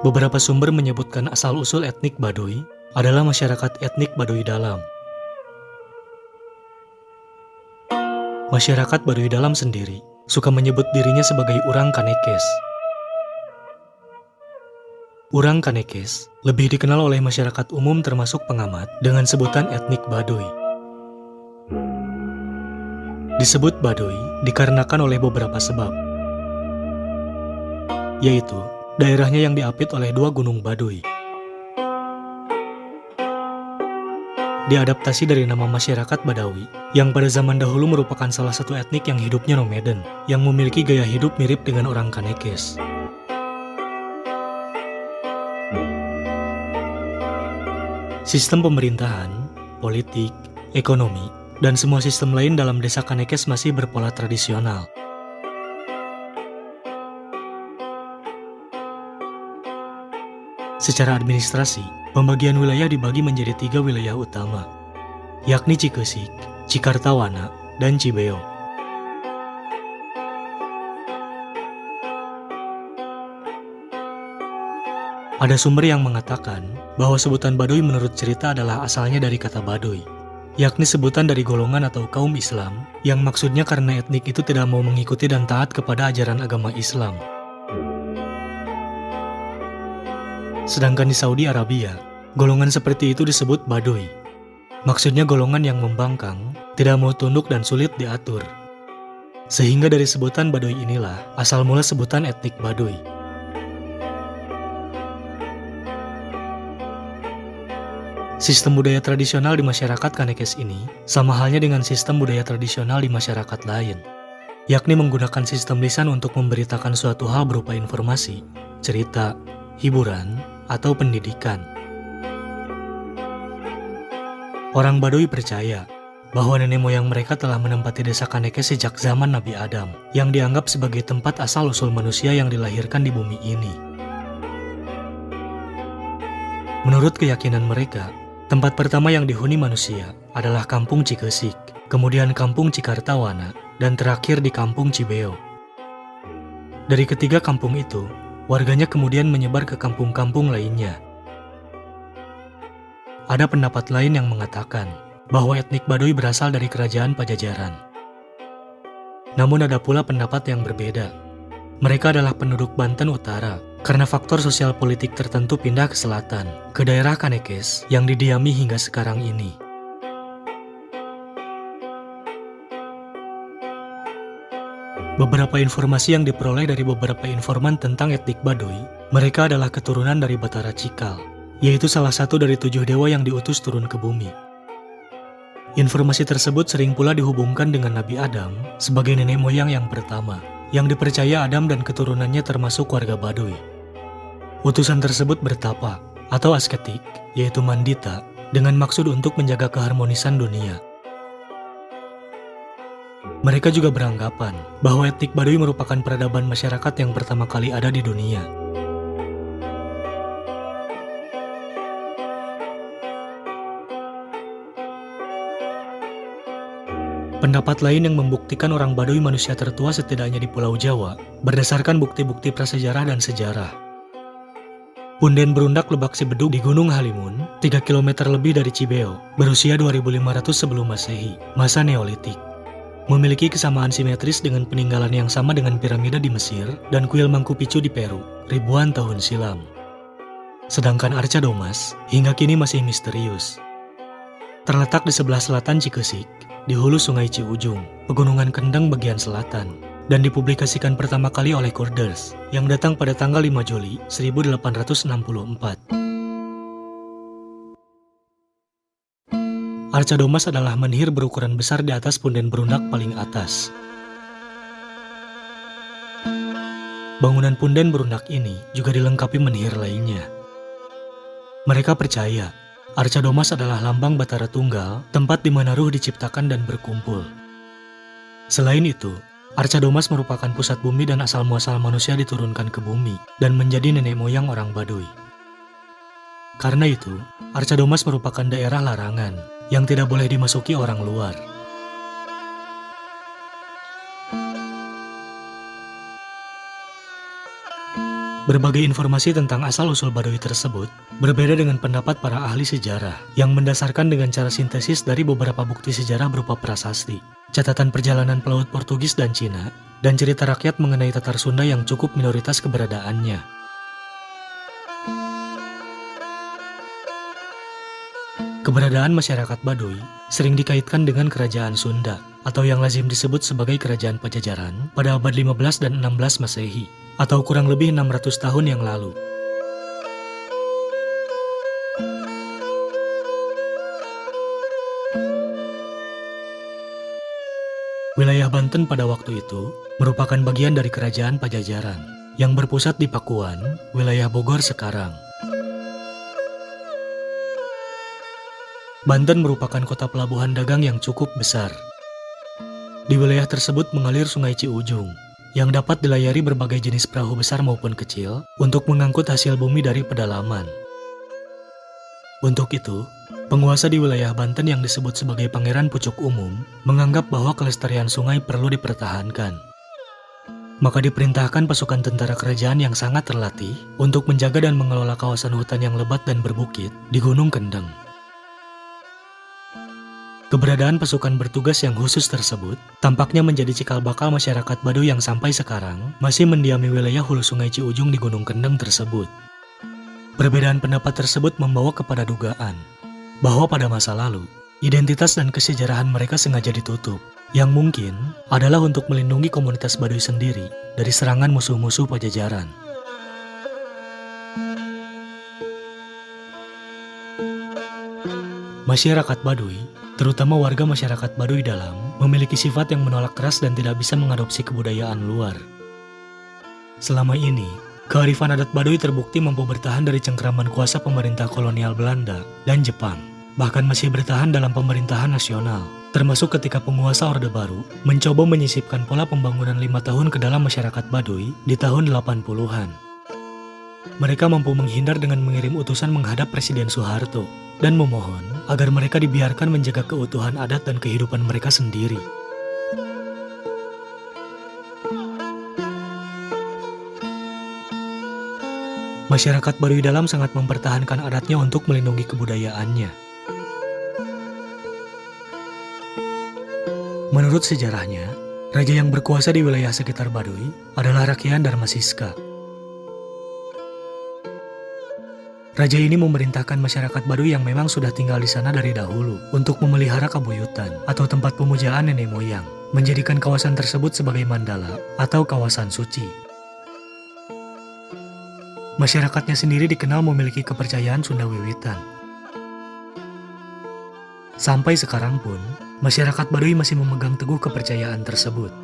Beberapa sumber menyebutkan asal-usul etnik Baduy adalah masyarakat etnik Baduy Dalam. Masyarakat Baduy Dalam sendiri suka menyebut dirinya sebagai Urang Kanekes. Urang Kanekes lebih dikenal oleh masyarakat umum termasuk pengamat dengan sebutan etnik Baduy. Disebut Baduy dikarenakan oleh beberapa sebab, yaitu daerahnya yang diapit oleh dua gunung Baduy. Diadaptasi dari nama masyarakat Badawi, yang pada zaman dahulu merupakan salah satu etnik yang hidupnya nomaden, yang memiliki gaya hidup mirip dengan orang Kanekes. Sistem pemerintahan, politik, ekonomi, dan semua sistem lain dalam desa Kanekes masih berpola tradisional. Secara administrasi, pembagian wilayah dibagi menjadi 3 wilayah utama, yakni Cikesik, Cikartawana, dan Cibeo. Ada sumber yang mengatakan bahwa sebutan Baduy menurut cerita adalah asalnya dari kata Baduy, yakni sebutan dari golongan atau kaum Islam, yang maksudnya karena etnik itu tidak mau mengikuti dan taat kepada ajaran agama Islam. Sedangkan di Saudi Arabia, golongan seperti itu disebut Baduy. Maksudnya golongan yang membangkang, tidak mau tunduk dan sulit diatur. Sehingga dari sebutan Baduy inilah asal mula sebutan etnik Baduy. Sistem budaya tradisional di masyarakat Kanekes ini sama halnya dengan sistem budaya tradisional di masyarakat lain, yakni menggunakan sistem lisan untuk memberitakan suatu hal berupa informasi, cerita, hiburan, atau pendidikan. Orang Baduy percaya bahwa nenek moyang mereka telah menempati desa Kanekes sejak zaman Nabi Adam, yang dianggap sebagai tempat asal-usul manusia yang dilahirkan di bumi ini. Menurut keyakinan mereka, tempat pertama yang dihuni manusia adalah Kampung Cikesik, kemudian Kampung Cikartawana, dan terakhir di Kampung Cibeo. Dari ketiga kampung itu, warganya kemudian menyebar ke kampung-kampung lainnya. Ada pendapat lain yang mengatakan bahwa etnik Baduy berasal dari kerajaan Pajajaran. Namun ada pula pendapat yang berbeda. Mereka adalah penduduk Banten Utara karena faktor sosial politik tertentu pindah ke selatan, ke daerah Kanekes yang didiami hingga sekarang ini. Beberapa informasi yang diperoleh dari beberapa informan tentang etnik Baduy, mereka adalah keturunan dari Batara Cikal, yaitu salah satu dari 7 dewa yang diutus turun ke bumi. Informasi tersebut sering pula dihubungkan dengan Nabi Adam sebagai nenek moyang yang pertama, yang dipercaya Adam dan keturunannya termasuk warga Baduy. Utusan tersebut bertapa atau asketik, yaitu mandita, dengan maksud untuk menjaga keharmonisan dunia. Mereka juga beranggapan bahwa etnik Baduy merupakan peradaban masyarakat yang pertama kali ada di dunia. Pendapat lain yang membuktikan orang Baduy manusia tertua setidaknya di Pulau Jawa berdasarkan bukti-bukti prasejarah dan sejarah. Punden Berundak Lebak Sibedug di Gunung Halimun, 3 km lebih dari Cibeo, berusia 2500 sebelum Masehi, masa Neolitik. Memiliki kesamaan simetris dengan peninggalan yang sama dengan piramida di Mesir dan kuil Mangku Picchu di Peru ribuan tahun silam. Sedangkan Arca Domas hingga kini masih misterius. Terletak di sebelah selatan Cikesik, di hulu Sungai Ciujung, Pegunungan Kendeng bagian selatan, dan dipublikasikan pertama kali oleh Coorders yang datang pada tanggal 5 Juli 1864. Arca Domas adalah menhir berukuran besar di atas punden berundak paling atas. Bangunan punden berundak ini juga dilengkapi menhir lainnya. Mereka percaya Arca Domas adalah lambang Batara Tunggal, tempat di mana ruh diciptakan dan berkumpul. Selain itu, Arca Domas merupakan pusat bumi dan asal muasal manusia diturunkan ke bumi dan menjadi nenek moyang orang Baduy. Karena itu, Arca Domas merupakan daerah larangan yang tidak boleh dimasuki orang luar. Berbagai informasi tentang asal-usul Baduy tersebut berbeda dengan pendapat para ahli sejarah yang mendasarkan dengan cara sintesis dari beberapa bukti sejarah berupa prasasti, catatan perjalanan pelaut Portugis dan Cina, dan cerita rakyat mengenai Tatar Sunda yang cukup minoritas keberadaannya. Keberadaan masyarakat Baduy sering dikaitkan dengan kerajaan Sunda atau yang lazim disebut sebagai kerajaan Pajajaran pada abad 15 dan 16 Masehi atau kurang lebih 600 tahun yang lalu. Wilayah Banten pada waktu itu merupakan bagian dari kerajaan Pajajaran yang berpusat di Pakuan, wilayah Bogor sekarang. Banten merupakan kota pelabuhan dagang yang cukup besar. Di wilayah tersebut mengalir Sungai Ciujung yang dapat dilayari berbagai jenis perahu besar maupun kecil untuk mengangkut hasil bumi dari pedalaman. Untuk itu, penguasa di wilayah Banten yang disebut sebagai Pangeran Pucuk Umum menganggap bahwa kelestarian sungai perlu dipertahankan. Maka diperintahkan pasukan tentara kerajaan yang sangat terlatih untuk menjaga dan mengelola kawasan hutan yang lebat dan berbukit di Gunung Kendeng. Keberadaan pasukan bertugas yang khusus tersebut tampaknya menjadi cikal bakal masyarakat Baduy yang sampai sekarang masih mendiami wilayah hulu Sungai Ciujung di Gunung Kendeng tersebut. Perbedaan pendapat tersebut membawa kepada dugaan bahwa pada masa lalu, identitas dan kesejarahan mereka sengaja ditutup, yang mungkin adalah untuk melindungi komunitas Baduy sendiri dari serangan musuh-musuh Pajajaran. Masyarakat Baduy, terutama warga masyarakat Baduy Dalam, memiliki sifat yang menolak keras dan tidak bisa mengadopsi kebudayaan luar. Selama ini, kearifan adat Baduy terbukti mampu bertahan dari cengkeraman kuasa pemerintah kolonial Belanda dan Jepang, bahkan masih bertahan dalam pemerintahan nasional, termasuk ketika penguasa Orde Baru mencoba menyisipkan pola pembangunan 5 tahun ke dalam masyarakat Baduy di tahun 80-an. Mereka mampu menghindar dengan mengirim utusan menghadap Presiden Soeharto dan memohon agar mereka dibiarkan menjaga keutuhan adat dan kehidupan mereka sendiri. Masyarakat Baduy Dalam sangat mempertahankan adatnya untuk melindungi kebudayaannya. Menurut sejarahnya, raja yang berkuasa di wilayah sekitar Baduy adalah Rakyaan Darmasiska. Raja ini memerintahkan masyarakat Baduy yang memang sudah tinggal di sana dari dahulu untuk memelihara kabuyutan atau tempat pemujaan nenek moyang, menjadikan kawasan tersebut sebagai mandala atau kawasan suci. Masyarakatnya sendiri dikenal memiliki kepercayaan Sunda Wiwitan. Sampai sekarang pun, masyarakat Baduy masih memegang teguh kepercayaan tersebut.